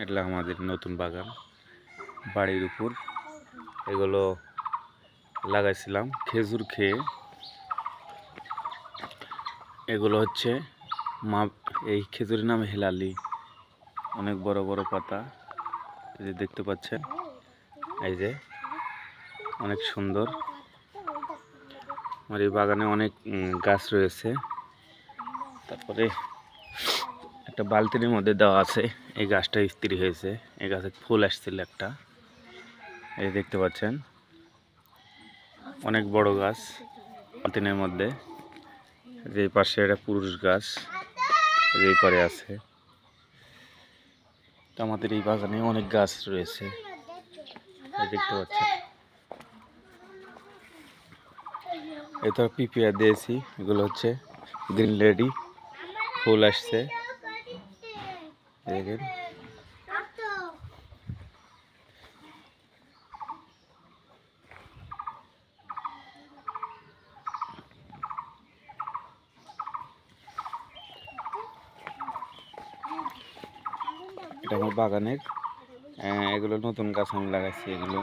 এটা আমাদের নতুন বাগান বাড়ির উপর এগুলো লাগাইছিলাম খেজুর খেয়ে। এগুলো হচ্ছে এই খেজুরের নাম হেলালি, অনেক বড় বড় পাতা, এই যে দেখতে পাচ্ছেন, এই যে অনেক সুন্দর। আমার এই বাগানে অনেক গাছ রয়েছে। তারপরে একটা বালতির মধ্যে দেওয়া আছে, এই গাছটা স্থির হয়েছে, এই গাছে ফুল আসছিল একটা, এই দেখতে পাচ্ছেন অনেক বড় গাছ বালতিনের মধ্যে। যে পাশে একটা পুরুষ গাছ এই পারে আছে। আমাদের এই বাগানে অনেক গাছ রয়েছে, এই দেখতে পাচ্ছেন। এই তো পিপিয়া দিয়েছি, এগুলো হচ্ছে গ্রিন লেডি, ফুল আসছে দেখেন। এটা আমার বাগানের, এগুলো নতুন গাছ আমি লাগাইছি এগুলো।